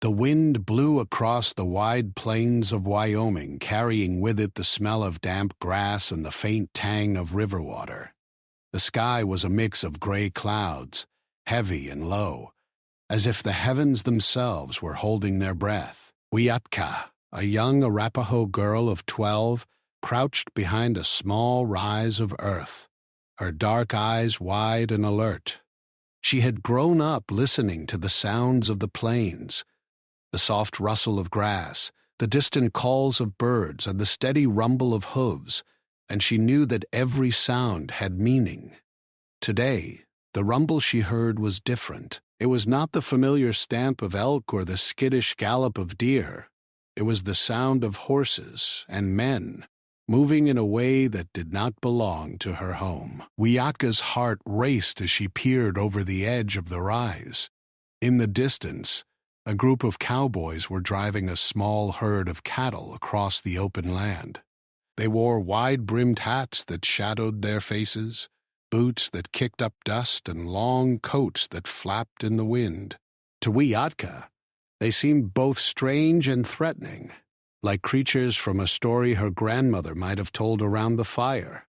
The wind blew across the wide plains of Wyoming, carrying with it the smell of damp grass and the faint tang of river water. The sky was a mix of gray clouds, heavy and low, as if the heavens themselves were holding their breath. Wiatka, a young Arapaho girl of 12, crouched behind a small rise of earth, her dark eyes wide and alert. She had grown up listening to the sounds of the plains, the soft rustle of grass, the distant calls of birds, and the steady rumble of hooves, and she knew that every sound had meaning. Today, the rumble she heard was different. It was not the familiar stamp of elk or the skittish gallop of deer. It was the sound of horses and men, moving in a way that did not belong to her home. Wiatka's heart raced as she peered over the edge of the rise. In the distance, a group of cowboys were driving a small herd of cattle across the open land. They wore wide-brimmed hats that shadowed their faces, boots that kicked up dust, and long coats that flapped in the wind. To Wiatka, they seemed both strange and threatening, like creatures from a story her grandmother might have told around the fire.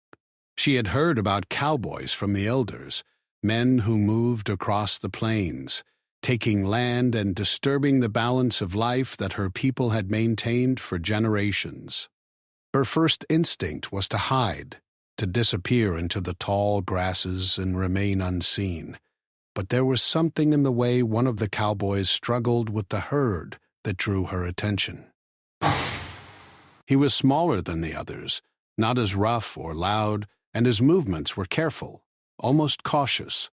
She had heard about cowboys from the elders, men who moved across the plains, taking land and disturbing the balance of life that her people had maintained for generations. Her first instinct was to hide, to disappear into the tall grasses and remain unseen. But there was something in the way one of the cowboys struggled with the herd that drew her attention. He was smaller than the others, not as rough or loud, and his movements were careful, almost cautious.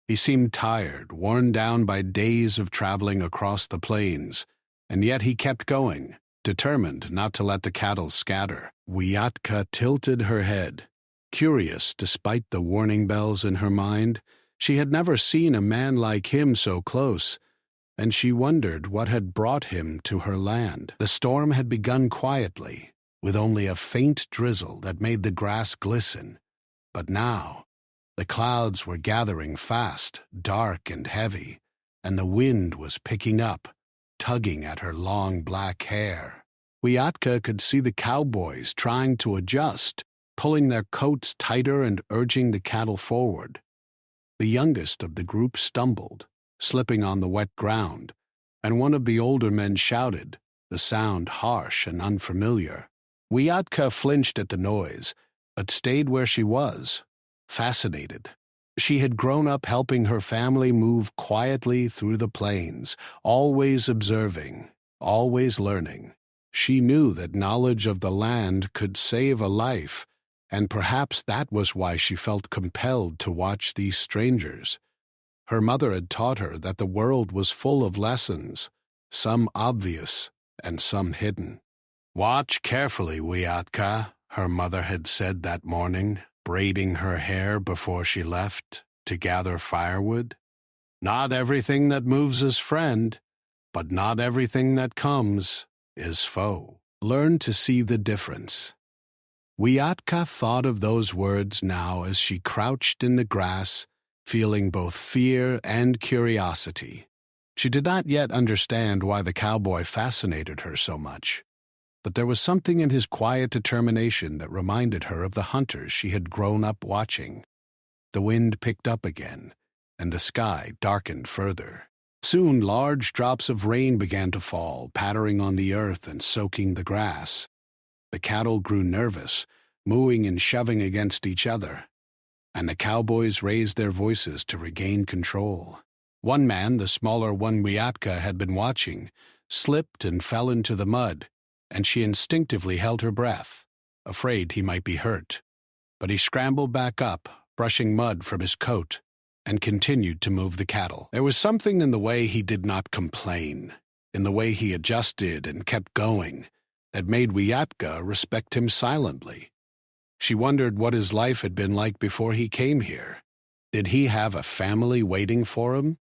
He seemed tired, worn down by days of traveling across the plains, and yet he kept going, determined not to let the cattle scatter. Wiatka tilted her head. Curious, despite the warning bells in her mind, she had never seen a man like him so close, and she wondered what had brought him to her land. The storm had begun quietly, with only a faint drizzle that made the grass glisten, but now the clouds were gathering fast, dark and heavy, and the wind was picking up, tugging at her long black hair. Wiatka could see the cowboys trying to adjust, pulling their coats tighter and urging the cattle forward. The youngest of the group stumbled, slipping on the wet ground, and one of the older men shouted, the sound harsh and unfamiliar. Wiatka flinched at the noise, but stayed where she was, fascinated. She had grown up helping her family move quietly through the plains, always observing, always learning. She knew that knowledge of the land could save a life, and perhaps that was why she felt compelled to watch these strangers. Her mother had taught her that the world was full of lessons, some obvious and some hidden. "Watch carefully, Wiatka," her mother had said that morning, braiding her hair before she left to gather firewood. "Not everything that moves is friend, but not everything that comes is foe. Learn to see the difference." Wiatka thought of those words now as she crouched in the grass, feeling both fear and curiosity. She did not yet understand why the cowboy fascinated her so much, but there was something in his quiet determination that reminded her of the hunters she had grown up watching. The wind picked up again, and the sky darkened further. Soon large drops of rain began to fall, pattering on the earth and soaking the grass. The cattle grew nervous, mooing and shoving against each other, and the cowboys raised their voices to regain control. One man, the smaller one Wiatka had been watching, slipped and fell into the mud, and she instinctively held her breath, afraid he might be hurt. But he scrambled back up, brushing mud from his coat, and continued to move the cattle. There was something in the way he did not complain, in the way he adjusted and kept going, that made Wiatka respect him silently. She wondered what his life had been like before he came here. Did he have a family waiting for him?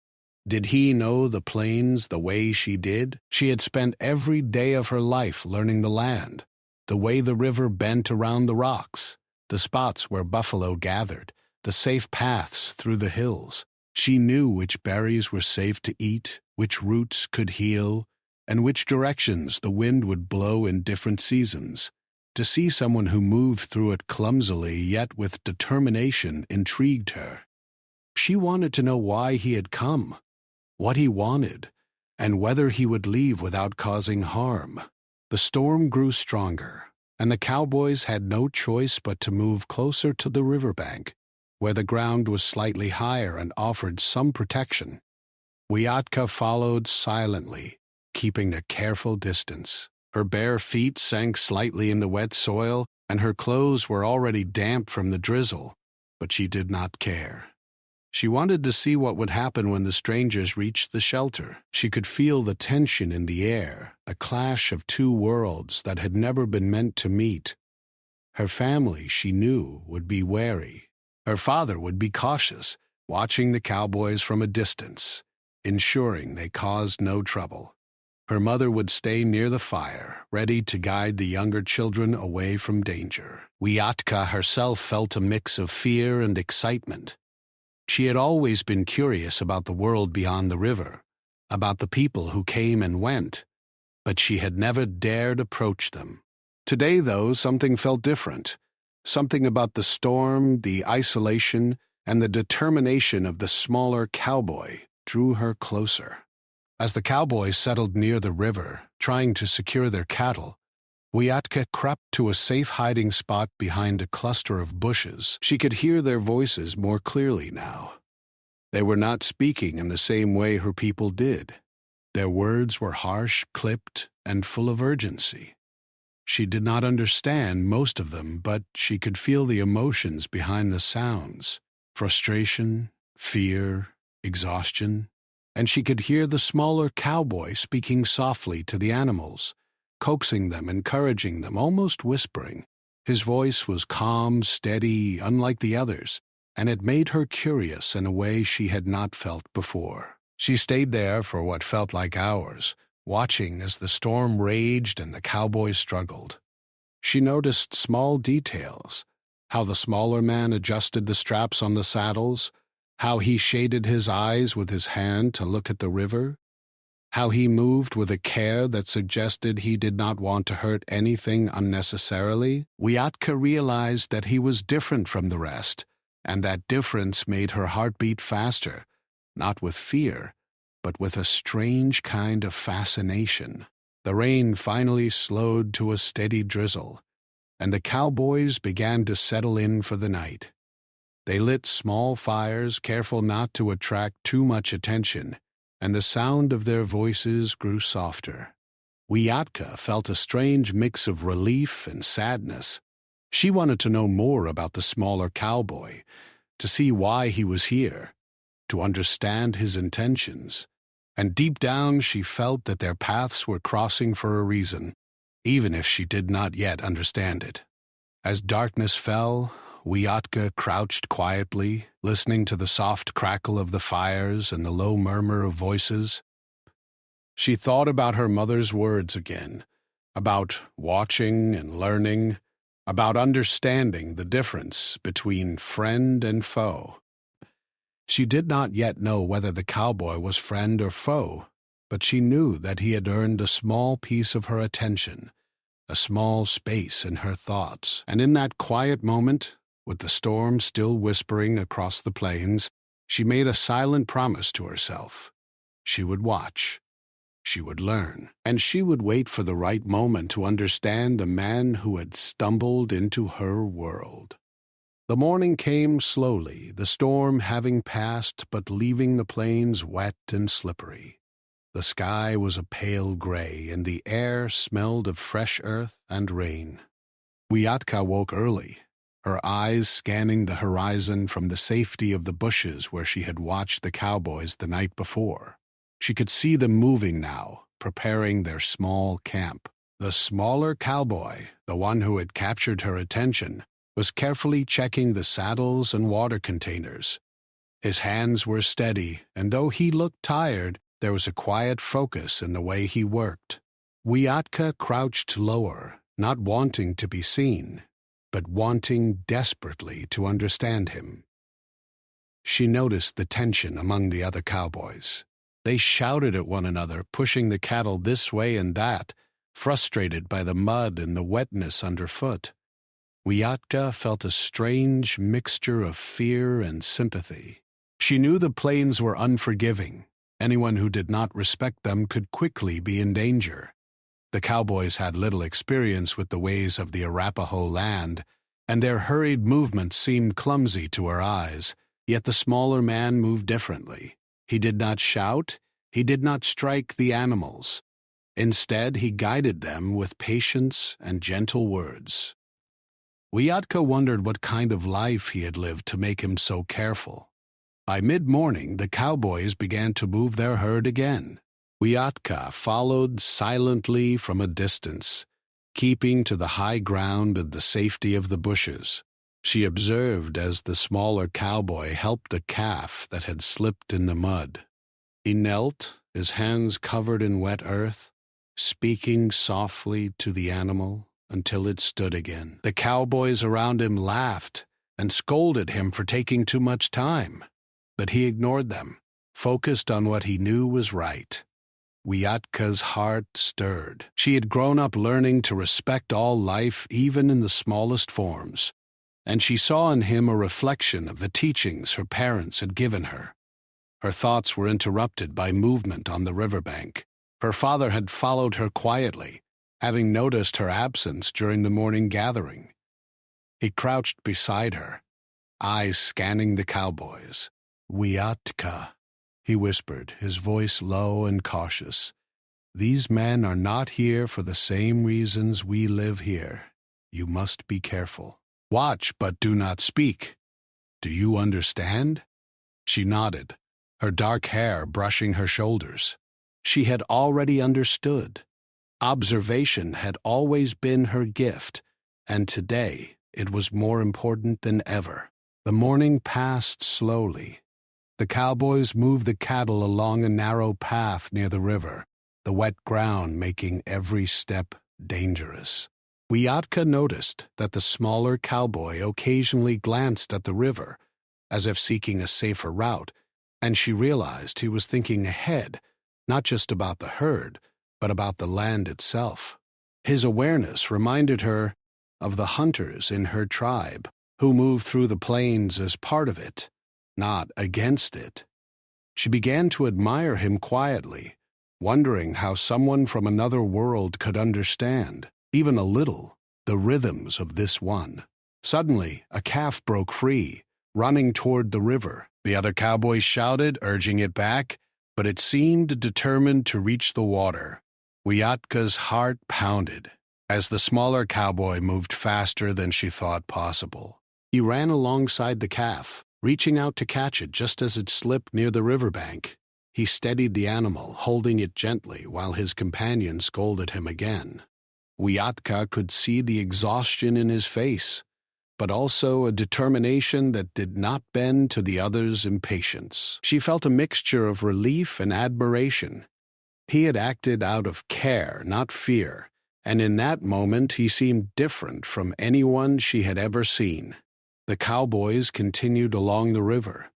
Did he know the plains the way she did? She had spent every day of her life learning the land, the way the river bent around the rocks, the spots where buffalo gathered, the safe paths through the hills. She knew which berries were safe to eat, which roots could heal, and which directions the wind would blow in different seasons. To see someone who moved through it clumsily yet with determination intrigued her. She wanted to know why he had come, what he wanted, and whether he would leave without causing harm. The storm grew stronger, and the cowboys had no choice but to move closer to the riverbank, where the ground was slightly higher and offered some protection. Wiatka followed silently, keeping a careful distance. Her bare feet sank slightly in the wet soil, and her clothes were already damp from the drizzle, but she did not care. She wanted to see what would happen when the strangers reached the shelter. She could feel the tension in the air, a clash of two worlds that had never been meant to meet. Her family, she knew, would be wary. Her father would be cautious, watching the cowboys from a distance, ensuring they caused no trouble. Her mother would stay near the fire, ready to guide the younger children away from danger. Wiatka herself felt a mix of fear and excitement. She had always been curious about the world beyond the river, about the people who came and went, but she had never dared approach them. Today, though, something felt different. Something about the storm, the isolation, and the determination of the smaller cowboy drew her closer. As the cowboys settled near the river, trying to secure their cattle, Wiatka crept to a safe hiding spot behind a cluster of bushes. She could hear their voices more clearly now. They were not speaking in the same way her people did. Their words were harsh, clipped, and full of urgency. She did not understand most of them, but she could feel the emotions behind the sounds: frustration, fear, exhaustion. And she could hear the smaller cowboy speaking softly to the animals, coaxing them, encouraging them, almost whispering. His voice was calm, steady, unlike the others, and it made her curious in a way she had not felt before. She stayed there for what felt like hours, watching as the storm raged and the cowboys struggled. She noticed small details: how the smaller man adjusted the straps on the saddles, how he shaded his eyes with his hand to look at the river, how he moved with a care that suggested he did not want to hurt anything unnecessarily. Wiatka realized that he was different from the rest, and that difference made her heart beat faster, not with fear, but with a strange kind of fascination. The rain finally slowed to a steady drizzle, and the cowboys began to settle in for the night. They lit small fires, careful not to attract too much attention, and the sound of their voices grew softer. Wiatka felt a strange mix of relief and sadness. She wanted to know more about the smaller cowboy, to see why he was here, to understand his intentions. And deep down she felt that their paths were crossing for a reason, even if she did not yet understand it. As darkness fell, Wiatka crouched quietly, listening to the soft crackle of the fires and the low murmur of voices. She thought about her mother's words again, about watching and learning, about understanding the difference between friend and foe. She did not yet know whether the cowboy was friend or foe, but she knew that he had earned a small piece of her attention, a small space in her thoughts. And in that quiet moment, with the storm still whispering across the plains, she made a silent promise to herself. She would watch, she would learn, and she would wait for the right moment to understand the man who had stumbled into her world. The morning came slowly, the storm having passed but leaving the plains wet and slippery. The sky was a pale gray, and the air smelled of fresh earth and rain. Wiatka woke early, her eyes scanning the horizon from the safety of the bushes where she had watched the cowboys the night before. She could see them moving now, preparing their small camp. The smaller cowboy, the one who had captured her attention, was carefully checking the saddles and water containers. His hands were steady, and though he looked tired, there was a quiet focus in the way he worked. Wiatka crouched lower, not wanting to be seen, but wanting desperately to understand him. She noticed the tension among the other cowboys. They shouted at one another, pushing the cattle this way and that, frustrated by the mud and the wetness underfoot. Wiatka felt a strange mixture of fear and sympathy. She knew the plains were unforgiving. Anyone who did not respect them could quickly be in danger. The cowboys had little experience with the ways of the Arapaho land, and their hurried movements seemed clumsy to her eyes, yet the smaller man moved differently. He did not shout, he did not strike the animals. Instead, he guided them with patience and gentle words. Wiatka wondered what kind of life he had lived to make him so careful. By mid-morning, the cowboys began to move their herd again. Wiatka followed silently from a distance, keeping to the high ground and the safety of the bushes. She observed as the smaller cowboy helped a calf that had slipped in the mud. He knelt, his hands covered in wet earth, speaking softly to the animal until it stood again. The cowboys around him laughed and scolded him for taking too much time, but he ignored them, focused on what he knew was right. Wiatka's heart stirred. She had grown up learning to respect all life, even in the smallest forms, and she saw in him a reflection of the teachings her parents had given her. Her thoughts were interrupted by movement on the riverbank. Her father had followed her quietly, having noticed her absence during the morning gathering. He crouched beside her, eyes scanning the cowboys. "Wiatka," he whispered, his voice low and cautious. "These men are not here for the same reasons we live here. You must be careful. Watch, but do not speak. Do you understand?" She nodded, her dark hair brushing her shoulders. She had already understood. Observation had always been her gift, and today it was more important than ever. The morning passed slowly. The cowboys moved the cattle along a narrow path near the river, the wet ground making every step dangerous. Wiatka noticed that the smaller cowboy occasionally glanced at the river, as if seeking a safer route, and she realized he was thinking ahead, not just about the herd, but about the land itself. His awareness reminded her of the hunters in her tribe, who moved through the plains as part of it, not against it. She began to admire him quietly, wondering how someone from another world could understand, even a little, the rhythms of this one. Suddenly, a calf broke free, running toward the river. The other cowboys shouted, urging it back, but it seemed determined to reach the water. Wiatka's heart pounded as the smaller cowboy moved faster than she thought possible. He ran alongside the calf, reaching out to catch it just as it slipped near the riverbank. He steadied the animal, holding it gently, while his companion scolded him again. Wiatka could see the exhaustion in his face, but also a determination that did not bend to the other's impatience. She felt a mixture of relief and admiration. He had acted out of care, not fear, and in that moment he seemed different from anyone she had ever seen. The cowboys continued along the river,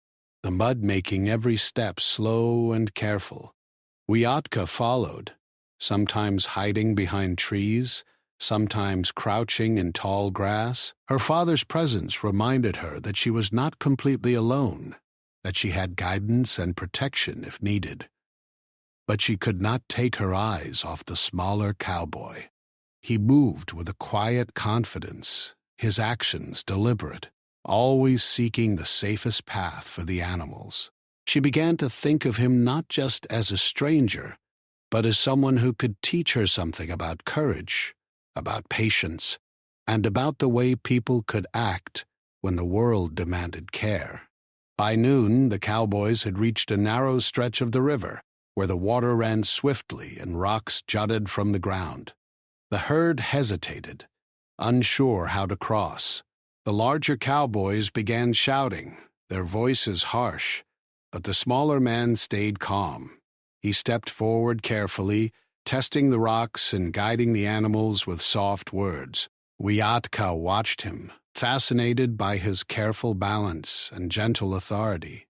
the mud making every step slow and careful. Wiatka followed, sometimes hiding behind trees, sometimes crouching in tall grass. Her father's presence reminded her that she was not completely alone, that she had guidance and protection if needed. But she could not take her eyes off the smaller cowboy. He moved with a quiet confidence, his actions deliberate, always seeking the safest path for the animals. She began to think of him not just as a stranger, but as someone who could teach her something about courage, about patience, and about the way people could act when the world demanded care. By noon, the cowboys had reached a narrow stretch of the river, where the water ran swiftly and rocks jutted from the ground. The herd hesitated, unsure how to cross. The larger cowboys began shouting, their voices harsh, but the smaller man stayed calm. He stepped forward carefully, testing the rocks and guiding the animals with soft words. Wiatka watched him, fascinated by his careful balance and gentle authority.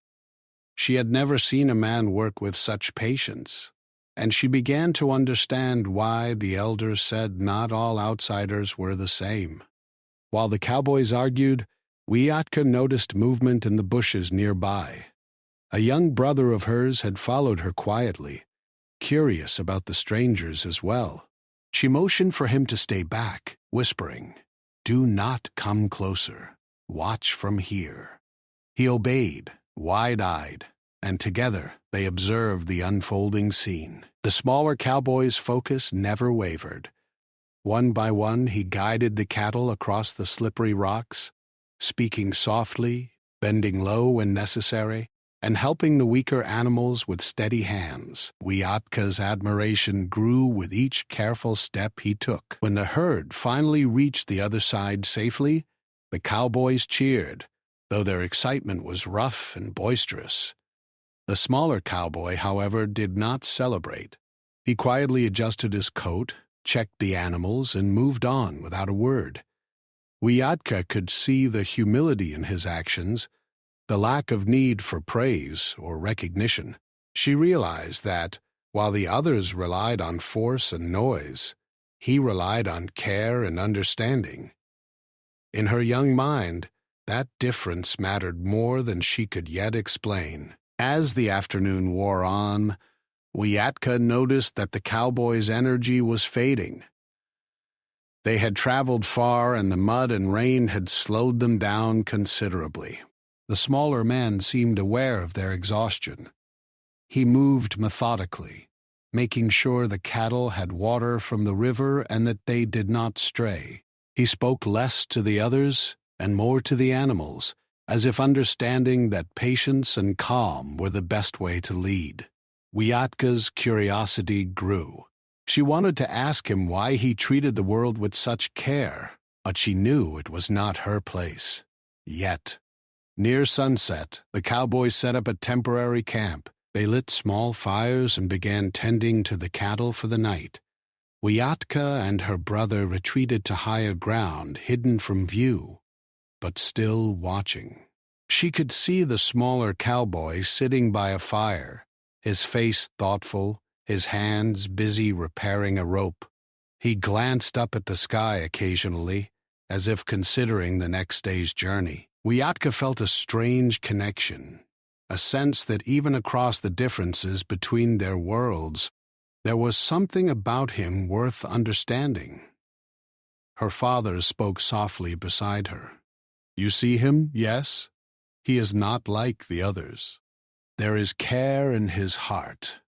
She had never seen a man work with such patience, and she began to understand why the elders said not all outsiders were the same. While the cowboys argued, Wiatka noticed movement in the bushes nearby. A young brother of hers had followed her quietly, curious about the strangers as well. She motioned for him to stay back, whispering, "Do not come closer. Watch from here." He obeyed, wide-eyed, and together they observed the unfolding scene. The smaller cowboy's focus never wavered. One by one he guided the cattle across the slippery rocks, speaking softly, bending low when necessary, and helping the weaker animals with steady hands. Wiatka's admiration grew with each careful step he took. When the herd finally reached the other side safely, the cowboys cheered, though their excitement was rough and boisterous. The smaller cowboy, however, did not celebrate. He quietly adjusted his coat, checked the animals, and moved on without a word. Wiatka could see the humility in his actions, the lack of need for praise or recognition. She realized that, while the others relied on force and noise, he relied on care and understanding. In her young mind, that difference mattered more than she could yet explain. As the afternoon wore on, Wiatka noticed that the cowboys' energy was fading. They had traveled far, and the mud and rain had slowed them down considerably. The smaller man seemed aware of their exhaustion. He moved methodically, making sure the cattle had water from the river and that they did not stray. He spoke less to the others and more to the animals, as if understanding that patience and calm were the best way to lead. Wiatka's curiosity grew. She wanted to ask him why he treated the world with such care, but she knew it was not her place. Yet, near sunset, the cowboys set up a temporary camp. They lit small fires and began tending to the cattle for the night. Wiatka and her brother retreated to higher ground, hidden from view, but still watching. She could see the smaller cowboy sitting by a fire, his face thoughtful, his hands busy repairing a rope. He glanced up at the sky occasionally, as if considering the next day's journey. Wiatka felt a strange connection, a sense that even across the differences between their worlds, there was something about him worth understanding. Her father spoke softly beside her. "You see him, yes? He is not like the others. There is care in his heart.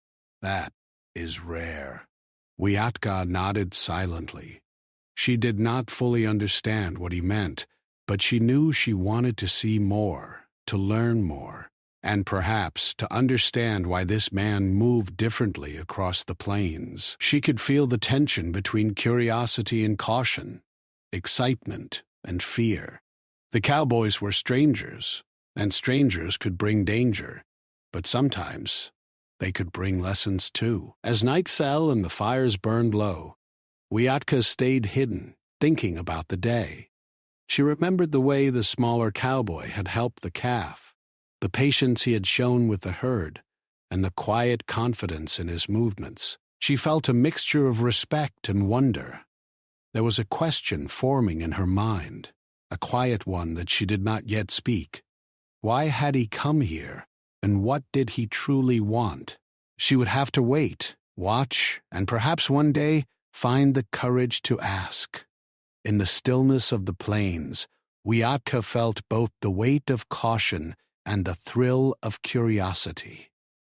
That is rare." Wiatka nodded silently. She did not fully understand what he meant, but she knew she wanted to see more, to learn more, and perhaps to understand why this man moved differently across the plains. She could feel the tension between curiosity and caution, excitement and fear. The cowboys were strangers, and strangers could bring danger, but sometimes they could bring lessons too. As night fell and the fires burned low, Wiatka stayed hidden, thinking about the day. She remembered the way the smaller cowboy had helped the calf, the patience he had shown with the herd, and the quiet confidence in his movements. She felt a mixture of respect and wonder. There was a question forming in her mind, a quiet one that she did not yet speak. Why had he come here, and what did he truly want? She would have to wait, watch, and perhaps one day find the courage to ask. In the stillness of the plains, Wiatka felt both the weight of caution and the thrill of curiosity.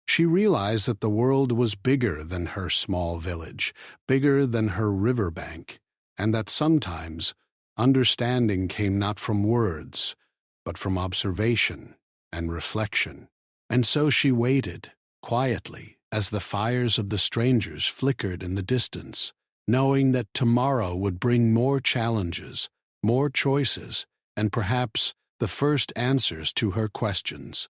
She realized that the world was bigger than her small village, bigger than her riverbank, and that sometimes understanding came not from words, but from observation and reflection. And so she waited, quietly, as the fires of the strangers flickered in the distance, knowing that tomorrow would bring more challenges, more choices, and perhaps the first answers to her questions.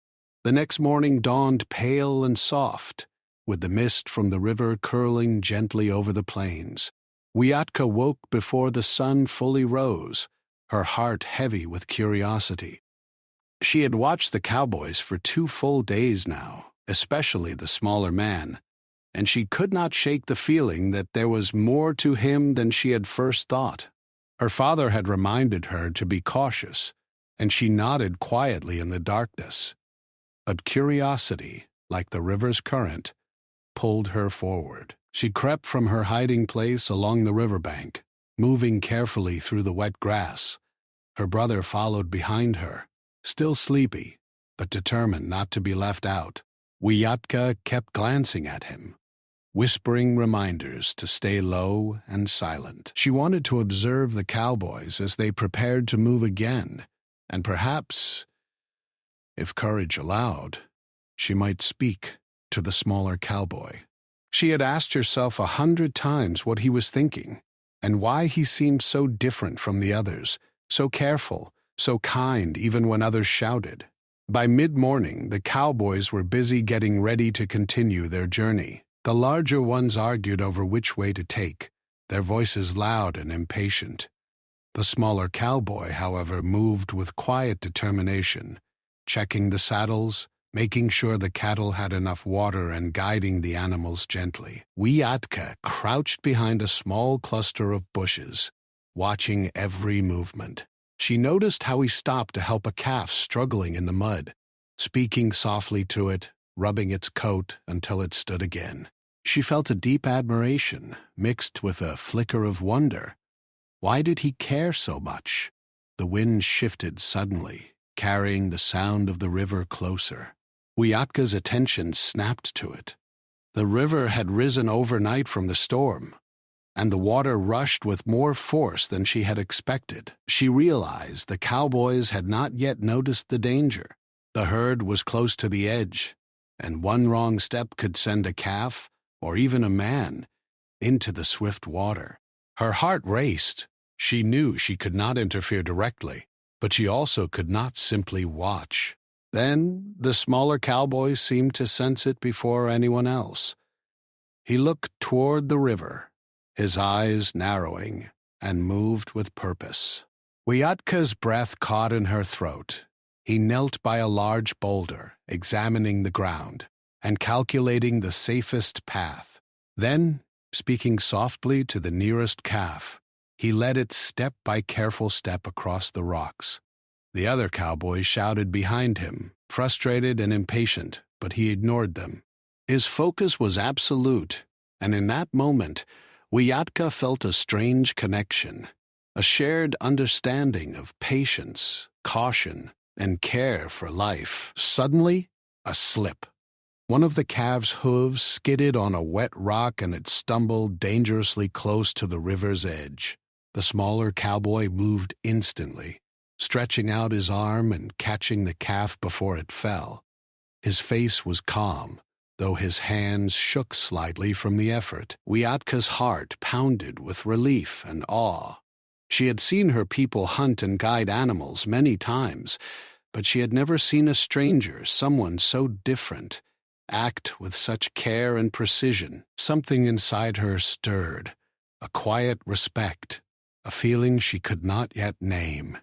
The next morning dawned pale and soft, with the mist from the river curling gently over the plains. Wiatka woke before the sun fully rose, her heart heavy with curiosity. She had watched the cowboys for 2 full days now, especially the smaller man, and she could not shake the feeling that there was more to him than she had first thought. Her father had reminded her to be cautious, and she nodded quietly in the darkness. But curiosity, like the river's current, pulled her forward. She crept from her hiding place along the riverbank, moving carefully through the wet grass. Her brother followed behind her, still sleepy, but determined not to be left out. Wiatka kept glancing at him, whispering reminders to stay low and silent. She wanted to observe the cowboys as they prepared to move again, and perhaps, if courage allowed, she might speak to the smaller cowboy. She had asked herself 100 times what he was thinking, and why he seemed so different from the others, so careful, so kind even when others shouted. By mid-morning, the cowboys were busy getting ready to continue their journey. The larger ones argued over which way to take, their voices loud and impatient. The smaller cowboy, however, moved with quiet determination, checking the saddles, making sure the cattle had enough water and guiding the animals gently. Wiatka crouched behind a small cluster of bushes, watching every movement. She noticed how he stopped to help a calf struggling in the mud, speaking softly to it, rubbing its coat until it stood again. She felt a deep admiration, mixed with a flicker of wonder. Why did he care so much? The wind shifted suddenly, carrying the sound of the river closer. Wiatka's attention snapped to it. The river had risen overnight from the storm, and the water rushed with more force than she had expected. She realized the cowboys had not yet noticed the danger. The herd was close to the edge, and one wrong step could send a calf, or even a man, into the swift water. Her heart raced. She knew she could not interfere directly, but she also could not simply watch. Then the smaller cowboy seemed to sense it before anyone else. He looked toward the river, his eyes narrowing, and moved with purpose. Wiatka's breath caught in her throat. He knelt by a large boulder, examining the ground, and calculating the safest path. Then, speaking softly to the nearest calf, he led it step by careful step across the rocks. The other cowboys shouted behind him, frustrated and impatient, but he ignored them. His focus was absolute, and in that moment, Wiatka felt a strange connection, a shared understanding of patience, caution, and care for life. Suddenly, a slip. One of the calf's hooves skidded on a wet rock and it stumbled dangerously close to the river's edge. The smaller cowboy moved instantly, stretching out his arm and catching the calf before it fell. His face was calm, though his hands shook slightly from the effort. Wiatka's heart pounded with relief and awe. She had seen her people hunt and guide animals many times, but she had never seen a stranger, someone so different, act with such care and precision. Something inside her stirred, a quiet respect, a feeling she could not yet name.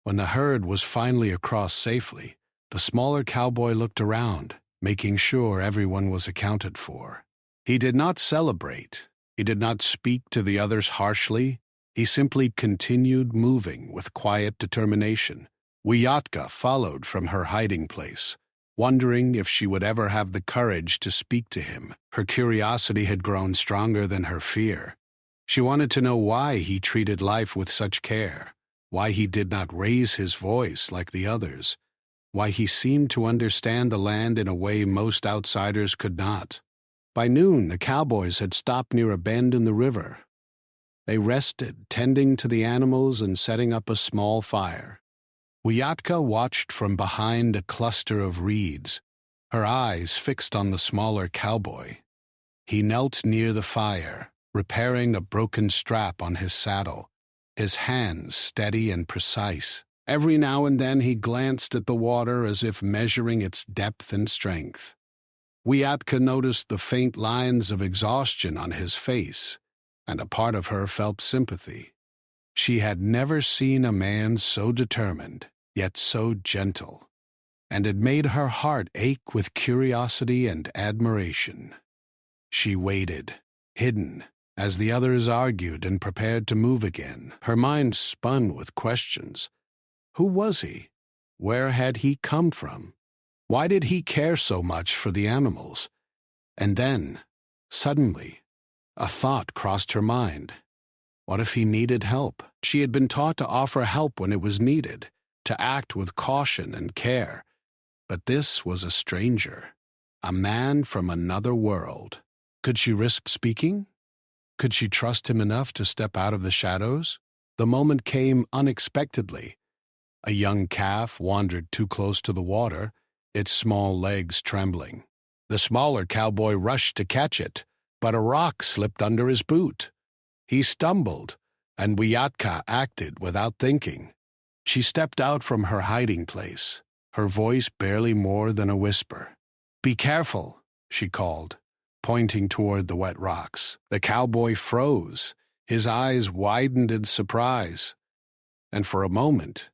When the herd was finally across safely, the smaller cowboy looked around, making sure everyone was accounted for. He did not celebrate. He did not speak to the others harshly. He simply continued moving with quiet determination. Wiatka followed from her hiding place, wondering if she would ever have the courage to speak to him. Her curiosity had grown stronger than her fear. She wanted to know why he treated life with such care, why he did not raise his voice like the others, why he seemed to understand the land in a way most outsiders could not. By noon, the cowboys had stopped near a bend in the river. They rested, tending to the animals and setting up a small fire. Wiatka watched from behind a cluster of reeds, her eyes fixed on the smaller cowboy. He knelt near the fire, repairing a broken strap on his saddle, his hands steady and precise. Every now and then he glanced at the water as if measuring its depth and strength. Wiatka noticed the faint lines of exhaustion on his face, and a part of her felt sympathy. She had never seen a man so determined, yet so gentle. and it made her heart ache with curiosity and admiration. She waited, hidden, as the others argued and prepared to move again. Her mind spun with questions. Who was he? Where had he come from? Why did he care so much for the animals? And then, suddenly, a thought crossed her mind. What if he needed help? She had been taught to offer help when it was needed, to act with caution and care. But this was a stranger, a man from another world. Could she risk speaking? Could she trust him enough to step out of the shadows? The moment came unexpectedly. A young calf wandered too close to the water, its small legs trembling. The smaller cowboy rushed to catch it, but a rock slipped under his boot. He stumbled, and Wiatka acted without thinking. She stepped out from her hiding place, her voice barely more than a whisper. "Be careful," she called, pointing toward the wet rocks. The cowboy froze, his eyes widened in surprise, and for a moment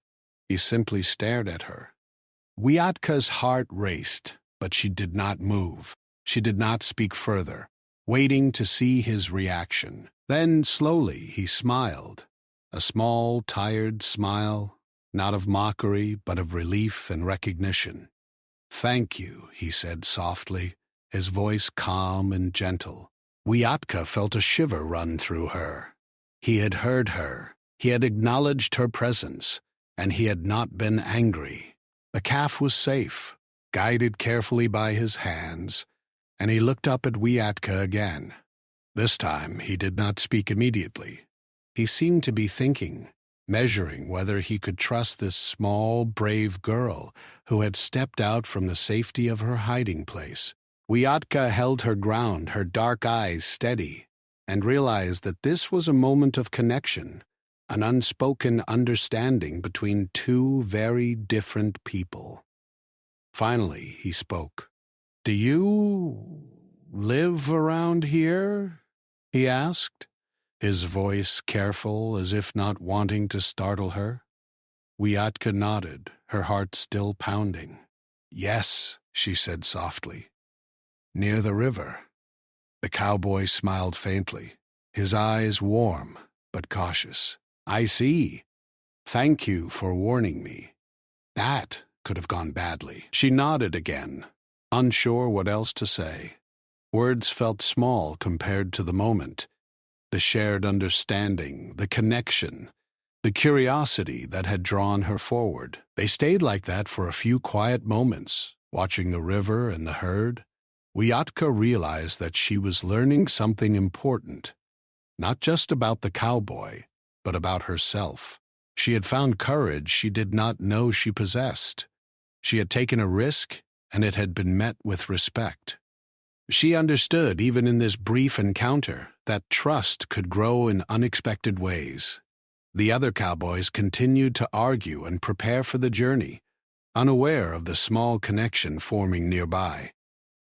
he simply stared at her. Wiatka's heart raced, but she did not move. She did not speak further, waiting to see his reaction. Then, slowly, he smiled, a small, tired smile, not of mockery, but of relief and recognition. "Thank you," he said softly, his voice calm and gentle. Wiatka felt a shiver run through her. He had heard her, he had acknowledged her presence, and he had not been angry. The calf was safe, guided carefully by his hands, and he looked up at Wiatka again. This time he did not speak immediately. He seemed to be thinking, measuring whether he could trust this small, brave girl who had stepped out from the safety of her hiding place. Wiatka held her ground, her dark eyes steady, and realized that this was a moment of connection, an unspoken understanding between two very different people. Finally, he spoke. "Do you live around here?" he asked, his voice careful, as if not wanting to startle her. Wiatka nodded, her heart still pounding. "Yes," she said softly. "Near the river." The cowboy smiled faintly, his eyes warm but cautious. "I see. Thank you for warning me. That could have gone badly." She nodded again, unsure what else to say. Words felt small compared to the moment, the shared understanding, the connection, the curiosity that had drawn her forward. They stayed like that for a few quiet moments, watching the river and the herd. Wiatka realized that she was learning something important, not just about the cowboy, but about herself. She had found courage she did not know she possessed. She had taken a risk, and it had been met with respect. She understood, even in this brief encounter, that trust could grow in unexpected ways. The other cowboys continued to argue and prepare for the journey, unaware of the small connection forming nearby.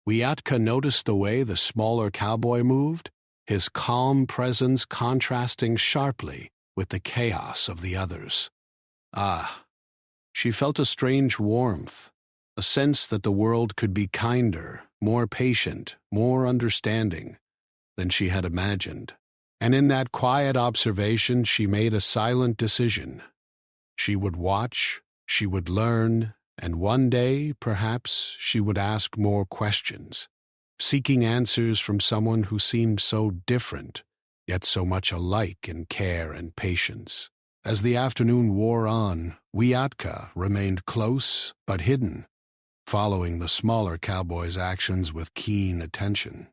Wiatka noticed the way the smaller cowboy moved, his calm presence contrasting sharply with the chaos of the others. She felt a strange warmth, a sense that the world could be kinder, more patient, more understanding than she had imagined. And in that quiet observation, she made a silent decision. She would watch, she would learn, and one day, perhaps, she would ask more questions, seeking answers from someone who seemed so different, yet so much alike in care and patience. As the afternoon wore on, Wiatka remained close but hidden, following the smaller cowboy's actions with keen attention.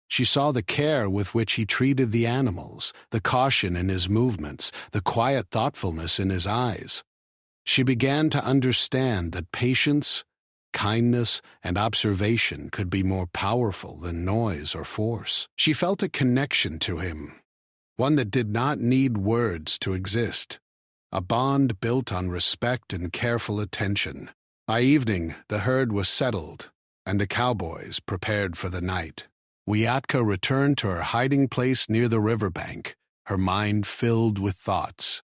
She saw the care with which he treated the animals, the caution in his movements, the quiet thoughtfulness in his eyes. She began to understand that patience, kindness, and observation could be more powerful than noise or force. She felt a connection to him, one that did not need words to exist, a bond built on respect and careful attention. By evening, the herd was settled, and the cowboys prepared for the night. Wiatka returned to her hiding place near the riverbank, her mind filled with thoughts.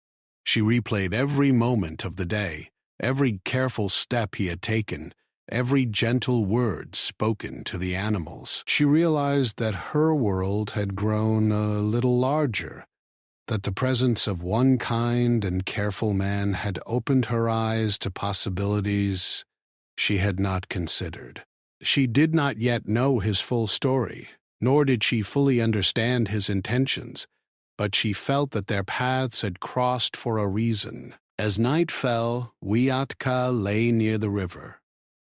She replayed every moment of the day, every careful step he had taken, every gentle word spoken to the animals. She realized that her world had grown a little larger, that the presence of one kind and careful man had opened her eyes to possibilities she had not considered. She did not yet know his full story, nor did she fully understand his intentions, but she felt that their paths had crossed for a reason. As night fell, Wiatka lay near the river,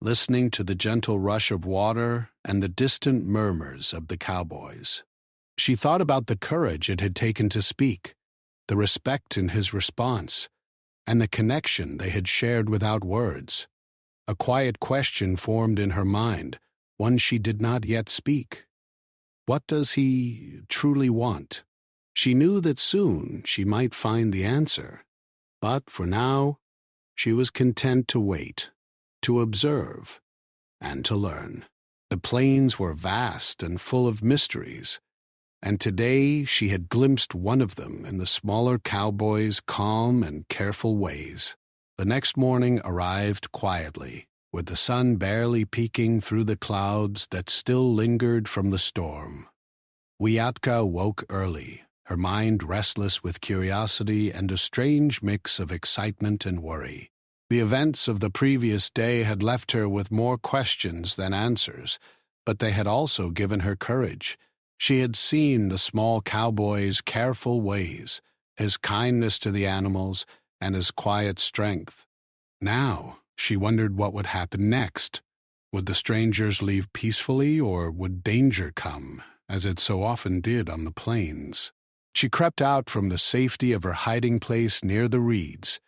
listening to the gentle rush of water and the distant murmurs of the cowboys. She thought about the courage it had taken to speak, the respect in his response, and the connection they had shared without words. A quiet question formed in her mind, one she did not yet speak. What does he truly want? She knew that soon she might find the answer, but for now, she was content to wait, to observe, and to learn. The plains were vast and full of mysteries, and today she had glimpsed one of them in the smaller cowboy's calm and careful ways. The next morning arrived quietly, with the sun barely peeking through the clouds that still lingered from the storm. Wiatka woke early, her mind restless with curiosity and a strange mix of excitement and worry. The events of the previous day had left her with more questions than answers, but they had also given her courage. She had seen the small cowboy's careful ways, his kindness to the animals, and his quiet strength. Now, she wondered what would happen next. Would the strangers leave peacefully, or would danger come, as it so often did on the plains? She crept out from the safety of her hiding place near the reeds,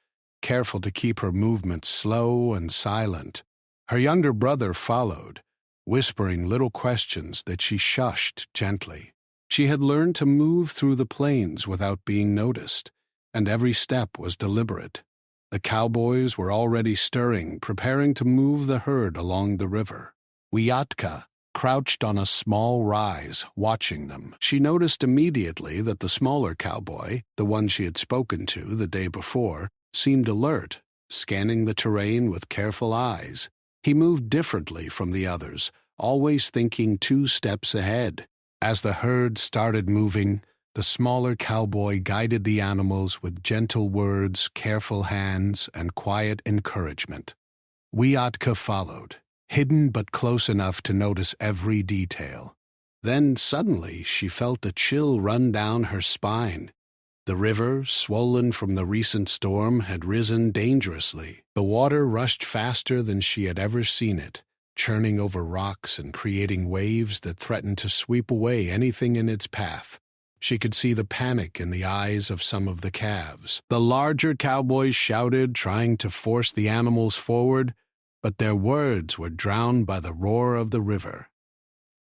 careful to keep her movements slow and silent. Her younger brother followed, whispering little questions that she shushed gently. She had learned to move through the plains without being noticed, and every step was deliberate. The cowboys were already stirring, preparing to move the herd along the river. Wiatka crouched on a small rise, watching them. She noticed immediately that the smaller cowboy, the one she had spoken to the day before, seemed alert, scanning the terrain with careful eyes. He moved differently from the others, always thinking 2 steps ahead. As the herd started moving, the smaller cowboy guided the animals with gentle words, careful hands, and quiet encouragement. Wiatka followed, hidden but close enough to notice every detail. Then suddenly she felt a chill run down her spine. The river, swollen from the recent storm, had risen dangerously. The water rushed faster than she had ever seen it, churning over rocks and creating waves that threatened to sweep away anything in its path. She could see the panic in the eyes of some of the calves. The larger cowboys shouted, trying to force the animals forward, but their words were drowned by the roar of the river.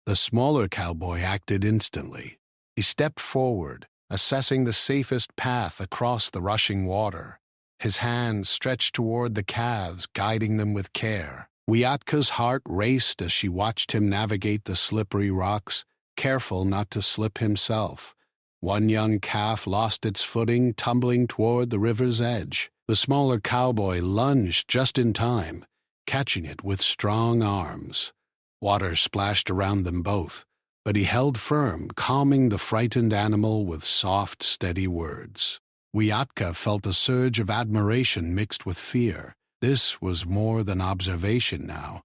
The smaller cowboy acted instantly. He stepped forward, assessing the safest path across the rushing water. His hands stretched toward the calves, guiding them with care. Wiatka's heart raced as she watched him navigate the slippery rocks, careful not to slip himself. One young calf lost its footing, tumbling toward the river's edge. The smaller cowboy lunged just in time, catching it with strong arms. Water splashed around them both, but he held firm, calming the frightened animal with soft, steady words. Wiatka felt a surge of admiration mixed with fear. This was more than observation now.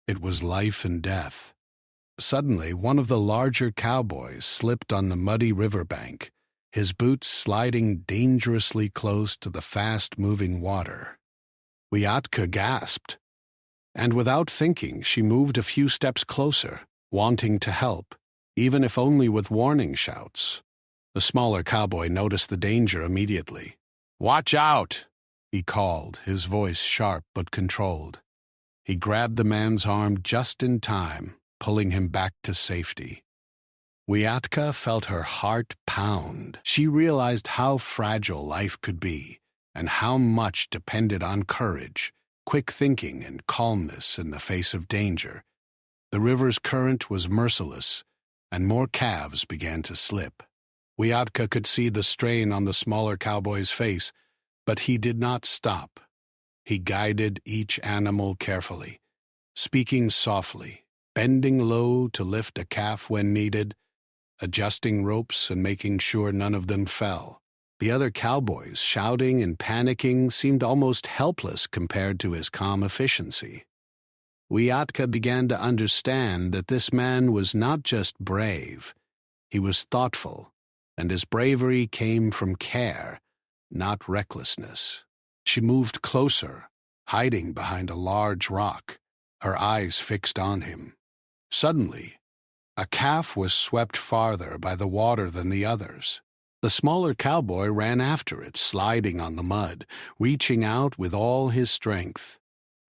It was life and death. Suddenly, one of the larger cowboys slipped on the muddy riverbank, his boots sliding dangerously close to the fast-moving water. Wiatka gasped, and without thinking, she moved a few steps closer, wanting to help, even if only with warning shouts. The smaller cowboy noticed the danger immediately. "Watch out!" he called, his voice sharp but controlled. He grabbed the man's arm just in time, pulling him back to safety. Wiatka felt her heart pound. She realized how fragile life could be, and how much depended on courage, quick thinking, and calmness in the face of danger. The river's current was merciless, and more calves began to slip. Wiatka could see the strain on the smaller cowboy's face, but he did not stop. He guided each animal carefully, speaking softly, bending low to lift a calf when needed, adjusting ropes and making sure none of them fell. The other cowboys, shouting and panicking, seemed almost helpless compared to his calm efficiency. Wiatka began to understand that this man was not just brave, he was thoughtful, and his bravery came from care, not recklessness. She moved closer, hiding behind a large rock, her eyes fixed on him. Suddenly, a calf was swept farther by the water than the others. The smaller cowboy ran after it, sliding on the mud, reaching out with all his strength.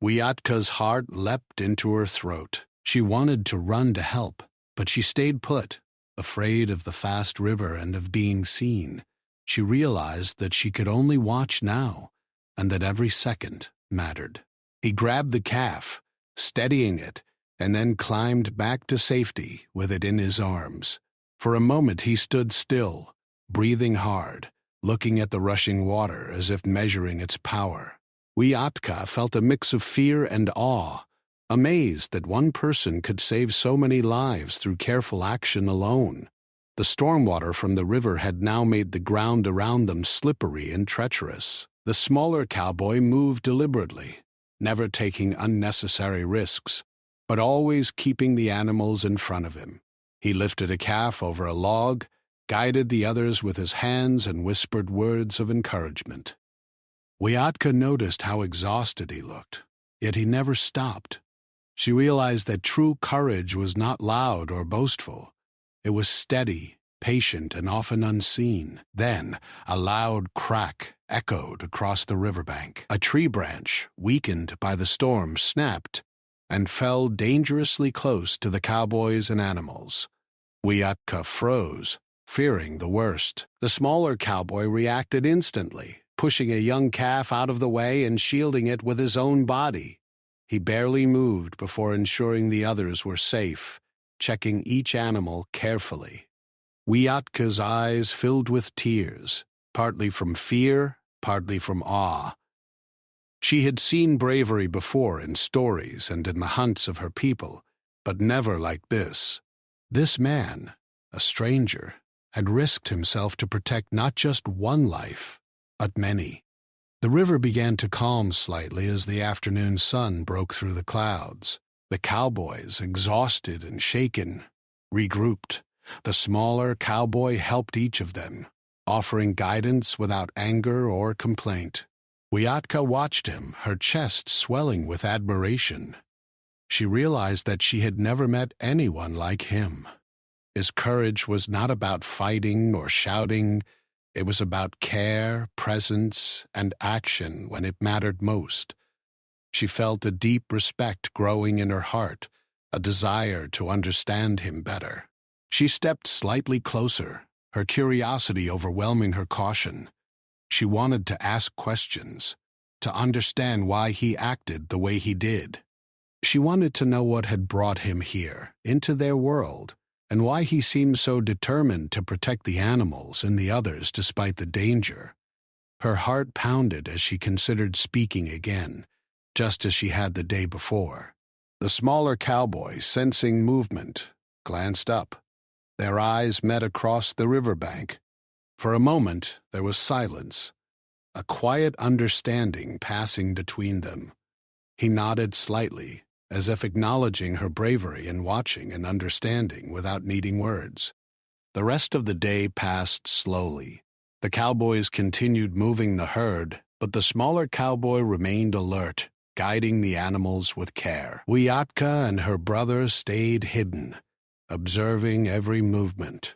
Wiatka's heart leapt into her throat. She wanted to run to help, but she stayed put, afraid of the fast river and of being seen. She realized that she could only watch now, and that every second mattered. He grabbed the calf, steadying it, and then climbed back to safety with it in his arms. For a moment he stood still, breathing hard, looking at the rushing water as if measuring its power. Wiatka felt a mix of fear and awe, amazed that one person could save so many lives through careful action alone. The stormwater from the river had now made the ground around them slippery and treacherous. The smaller cowboy moved deliberately, never taking unnecessary risks, but always keeping the animals in front of him. He lifted a calf over a log, guided the others with his hands, and whispered words of encouragement. Wiatka noticed how exhausted he looked, yet he never stopped. She realized that true courage was not loud or boastful. It was steady, patient, and often unseen. Then, a loud crack echoed across the riverbank. A tree branch, weakened by the storm, snapped and fell dangerously close to the cowboys and animals. Wiatka froze, fearing the worst. The smaller cowboy reacted instantly, pushing a young calf out of the way and shielding it with his own body. He barely moved before ensuring the others were safe, checking each animal carefully. Wiatka's eyes filled with tears, partly from fear, partly from awe. She had seen bravery before in stories and in the hunts of her people, but never like this. This man, a stranger, had risked himself to protect not just one life, but many. The river began to calm slightly as the afternoon sun broke through the clouds. The cowboys, exhausted and shaken, regrouped. The smaller cowboy helped each of them, offering guidance without anger or complaint. Wiatka watched him, her chest swelling with admiration. She realized that she had never met anyone like him. His courage was not about fighting or shouting. It was about care, presence, and action when it mattered most. She felt a deep respect growing in her heart, a desire to understand him better. She stepped slightly closer, her curiosity overwhelming her caution. She wanted to ask questions, to understand why he acted the way he did. She wanted to know what had brought him here, into their world, and why he seemed so determined to protect the animals and the others despite the danger. Her heart pounded as she considered speaking again, just as she had the day before. The smaller cowboy, sensing movement, glanced up. Their eyes met across the riverbank. For a moment, there was silence, a quiet understanding passing between them. He nodded slightly, as if acknowledging her bravery and watching and understanding without needing words. The rest of the day passed slowly. The cowboys continued moving the herd, but the smaller cowboy remained alert, guiding the animals with care. Wiatka and her brother stayed hidden, observing every movement.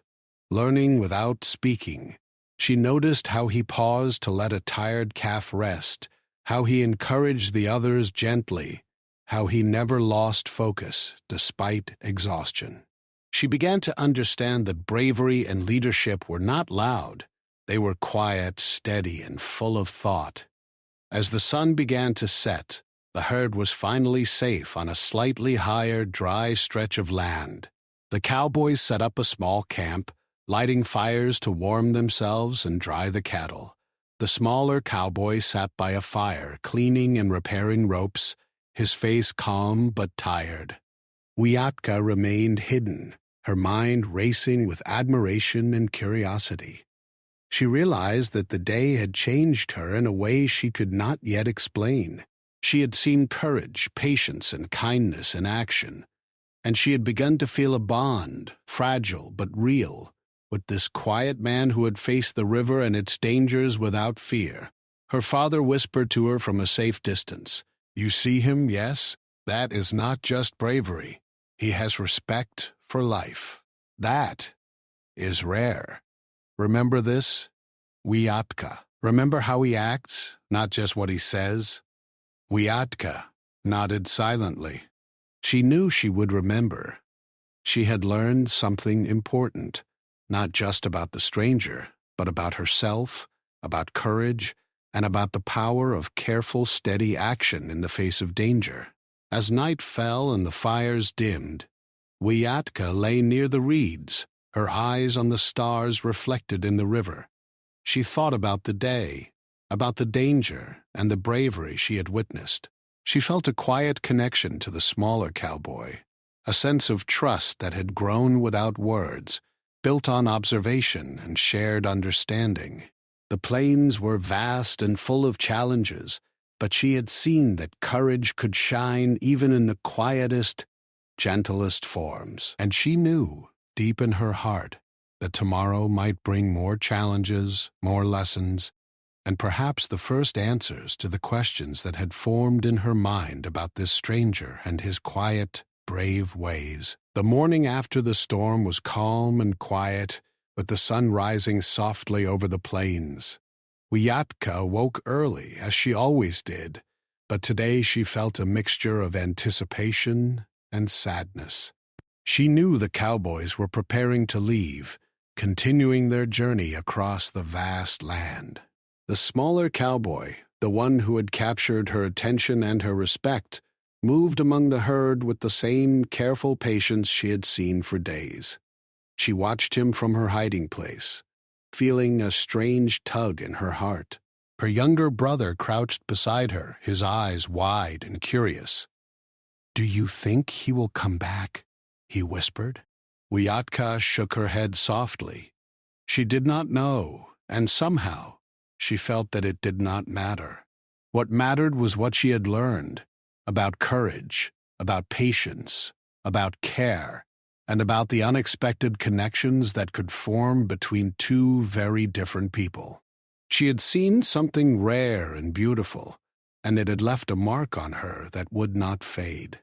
Learning without speaking, she noticed how he paused to let a tired calf rest, how he encouraged the others gently, how he never lost focus despite exhaustion. She began to understand that bravery and leadership were not loud. They were quiet, steady, and full of thought. As the sun began to set, the herd was finally safe on a slightly higher, dry stretch of land. The cowboys set up a small camp, lighting fires to warm themselves and dry the cattle. The smaller cowboy sat by a fire, cleaning and repairing ropes, his face calm but tired. Wiatka remained hidden, her mind racing with admiration and curiosity. She realized that the day had changed her in a way she could not yet explain. She had seen courage, patience, and kindness in action, and she had begun to feel a bond, fragile but real, with this quiet man who had faced the river and its dangers without fear. Her father whispered to her from a safe distance, "You see him, yes? That is not just bravery. He has respect for life. That is rare. Remember this, Wiatka. Remember how he acts, not just what he says." Wiatka nodded silently. She knew she would remember. She had learned something important, not just about the stranger, but about herself, about courage, and about the power of careful, steady action in the face of danger. As night fell and the fires dimmed, Wiatka lay near the reeds, her eyes on the stars reflected in the river. She thought about the day, about the danger and the bravery she had witnessed. She felt a quiet connection to the smaller cowboy, a sense of trust that had grown without words, built on observation and shared understanding. The plains were vast and full of challenges, but she had seen that courage could shine even in the quietest, gentlest forms. And she knew, deep in her heart, that tomorrow might bring more challenges, more lessons, and perhaps the first answers to the questions that had formed in her mind about this stranger and his quiet, brave ways. The morning after the storm was calm and quiet, with the sun rising softly over the plains. Wiatka woke early, as she always did, but today she felt a mixture of anticipation and sadness. She knew the cowboys were preparing to leave, continuing their journey across the vast land. The smaller cowboy, the one who had captured her attention and her respect, moved among the herd with the same careful patience she had seen for days. She watched him from her hiding place, feeling a strange tug in her heart. Her younger brother crouched beside her, his eyes wide and curious. "Do you think he will come back?" he whispered. Wiatka shook her head softly. She did not know, and somehow she felt that it did not matter. What mattered was what she had learned, about courage, about patience, about care, and about the unexpected connections that could form between two very different people. She had seen something rare and beautiful, and it had left a mark on her that would not fade.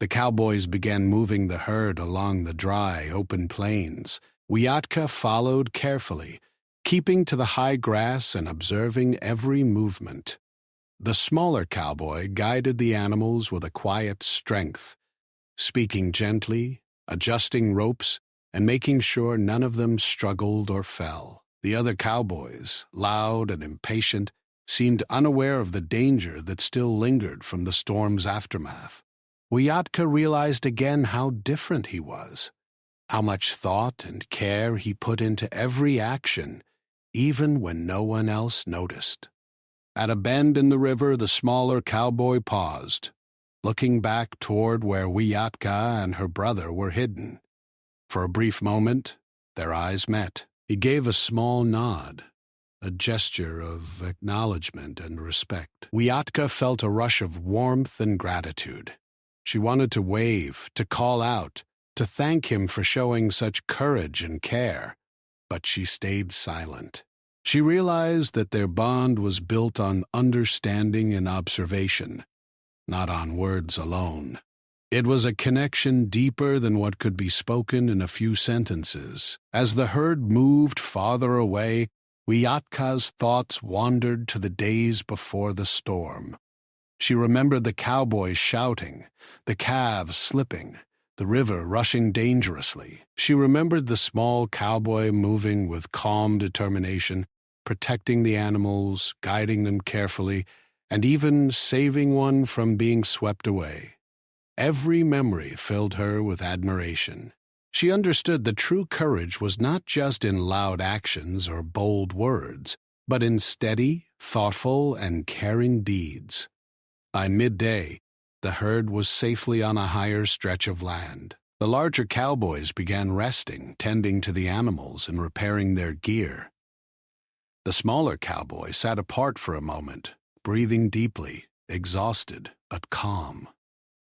The cowboys began moving the herd along the dry, open plains. Wiatka followed carefully, keeping to the high grass and observing every movement. The smaller cowboy guided the animals with a quiet strength, speaking gently, adjusting ropes, and making sure none of them struggled or fell. The other cowboys, loud and impatient, seemed unaware of the danger that still lingered from the storm's aftermath. Wiatka realized again how different he was, how much thought and care he put into every action, even when no one else noticed. At a bend in the river, the smaller cowboy paused, looking back toward where Wiatka and her brother were hidden. For a brief moment, their eyes met. He gave a small nod, a gesture of acknowledgement and respect. Wiatka felt a rush of warmth and gratitude. She wanted to wave, to call out, to thank him for showing such courage and care, but she stayed silent. She realized that their bond was built on understanding and observation, not on words alone. It was a connection deeper than what could be spoken in a few sentences. As the herd moved farther away, Wiatka's thoughts wandered to the days before the storm. She remembered the cowboys shouting, the calves slipping, the river rushing dangerously. She remembered the small cowboy moving with calm determination, protecting the animals, guiding them carefully, and even saving one from being swept away. Every memory filled her with admiration. She understood that true courage was not just in loud actions or bold words, but in steady, thoughtful, and caring deeds. By midday, the herd was safely on a higher stretch of land. The larger cowboys began resting, tending to the animals and repairing their gear. The smaller cowboy sat apart for a moment, breathing deeply, exhausted but calm.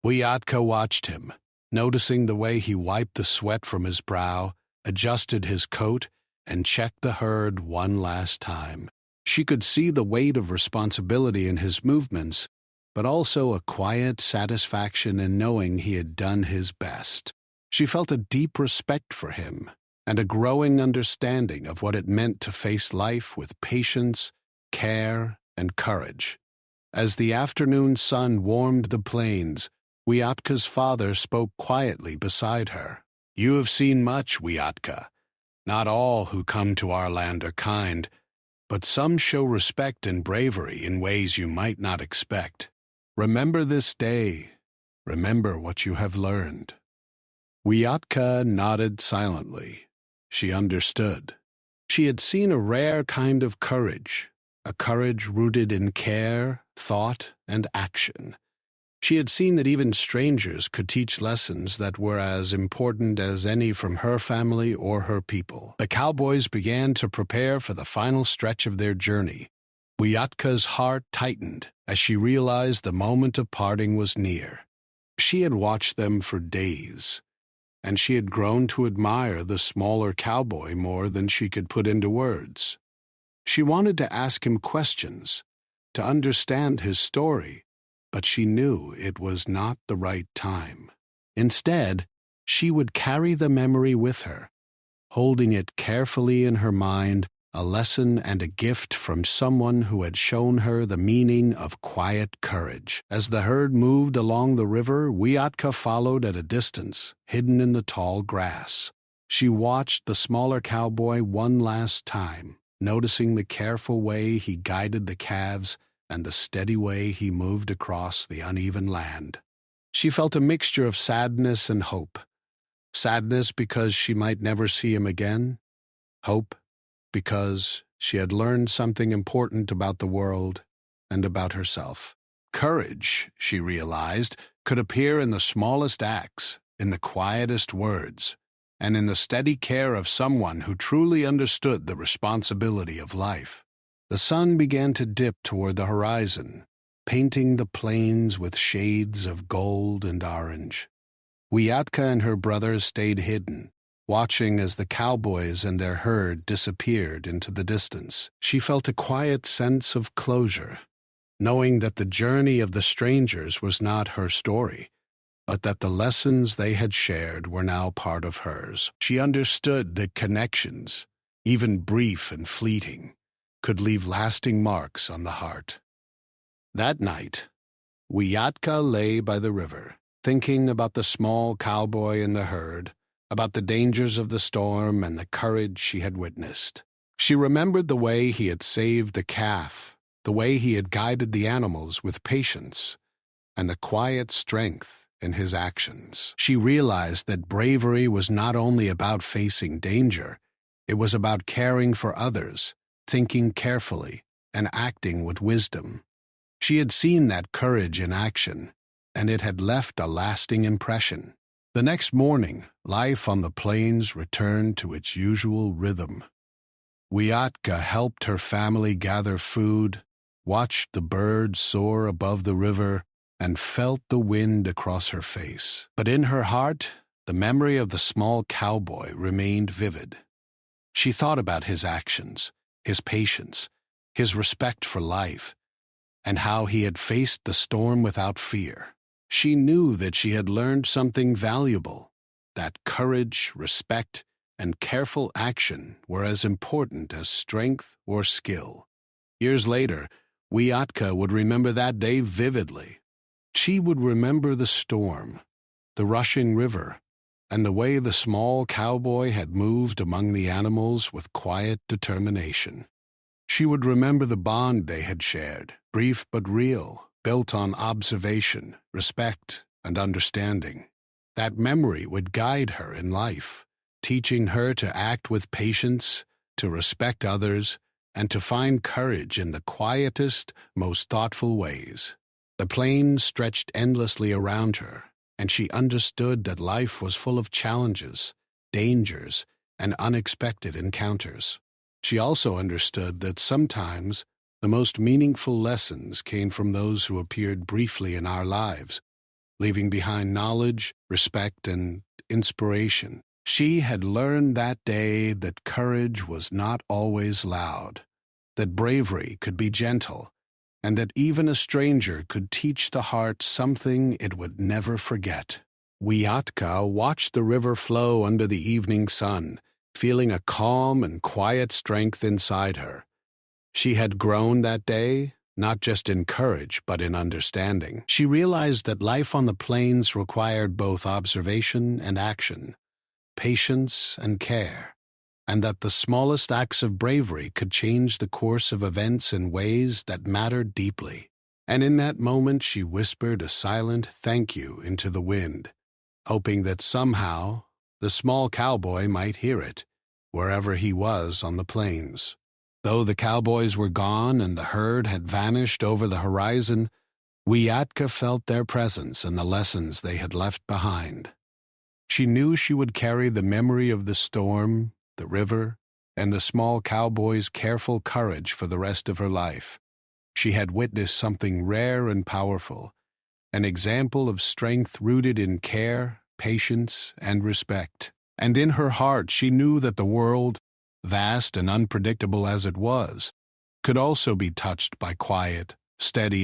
Wiatka watched him, noticing the way he wiped the sweat from his brow, adjusted his coat, and checked the herd one last time. She could see the weight of responsibility in his movements, but also a quiet satisfaction in knowing he had done his best. She felt a deep respect for him and a growing understanding of what it meant to face life with patience, care, and courage. As the afternoon sun warmed the plains, Wiatka's father spoke quietly beside her. "You have seen much, Wiatka. Not all who come to our land are kind, but some show respect and bravery in ways you might not expect. Remember this day. Remember what you have learned." Wiatka nodded silently. She understood. She had seen a rare kind of courage, a courage rooted in care, thought, and action. She had seen that even strangers could teach lessons that were as important as any from her family or her people. The cowboys began to prepare for the final stretch of their journey. Wiatka's heart tightened as she realized the moment of parting was near. She had watched them for days, and she had grown to admire the smaller cowboy more than she could put into words. She wanted to ask him questions, to understand his story, but she knew it was not the right time. Instead, she would carry the memory with her, holding it carefully in her mind, a lesson and a gift from someone who had shown her the meaning of quiet courage. As the herd moved along the river, Wiatka followed at a distance, hidden in the tall grass. She watched the smaller cowboy one last time, noticing the careful way he guided the calves and the steady way he moved across the uneven land. She felt a mixture of sadness and hope. Sadness because she might never see him again. Hope because she had learned something important about the world and about herself. Courage, she realized, could appear in the smallest acts, in the quietest words, and in the steady care of someone who truly understood the responsibility of life. The sun began to dip toward the horizon, painting the plains with shades of gold and orange. Wiatka and her brothers stayed hidden, watching as the cowboys and their herd disappeared into the distance. She felt a quiet sense of closure, knowing that the journey of the strangers was not her story, but that the lessons they had shared were now part of hers. She understood that connections, even brief and fleeting, could leave lasting marks on the heart. That night, Wiatka lay by the river, thinking about the small cowboy in the herd, about the dangers of the storm and the courage she had witnessed. She remembered the way he had saved the calf, the way he had guided the animals with patience, and the quiet strength in his actions. She realized that bravery was not only about facing danger, it was about caring for others, thinking carefully, and acting with wisdom. She had seen that courage in action, and it had left a lasting impression. The next morning, life on the plains returned to its usual rhythm. Wiatka helped her family gather food, watched the birds soar above the river, and felt the wind across her face. But in her heart, the memory of the small cowboy remained vivid. She thought about his actions, his patience, his respect for life, and how he had faced the storm without fear. She knew that she had learned something valuable, that courage, respect, and careful action were as important as strength or skill. Years later, Wiatka would remember that day vividly. She would remember the storm, the rushing river, and the way the small cowboy had moved among the animals with quiet determination. She would remember the bond they had shared, brief but real, built on observation, respect, and understanding. That memory would guide her in life, teaching her to act with patience, to respect others, and to find courage in the quietest, most thoughtful ways. The plains stretched endlessly around her, and she understood that life was full of challenges, dangers, and unexpected encounters. She also understood that sometimes the most meaningful lessons came from those who appeared briefly in our lives, leaving behind knowledge, respect, and inspiration. She had learned that day that courage was not always loud, that bravery could be gentle, and that even a stranger could teach the heart something it would never forget. Wiatka watched the river flow under the evening sun, feeling a calm and quiet strength inside her. She had grown that day, not just in courage, but in understanding. She realized that life on the plains required both observation and action, patience and care, and that the smallest acts of bravery could change the course of events in ways that mattered deeply. And in that moment she whispered a silent thank you into the wind, hoping that somehow the small cowboy might hear it, wherever he was on the plains. Though the cowboys were gone and the herd had vanished over the horizon, Wiatka felt their presence and the lessons they had left behind. She knew she would carry the memory of the storm, the river, and the small cowboy's careful courage for the rest of her life. She had witnessed something rare and powerful, an example of strength rooted in care, patience, and respect. And in her heart she knew that the world, vast and unpredictable as it was, could also be touched by quiet, steady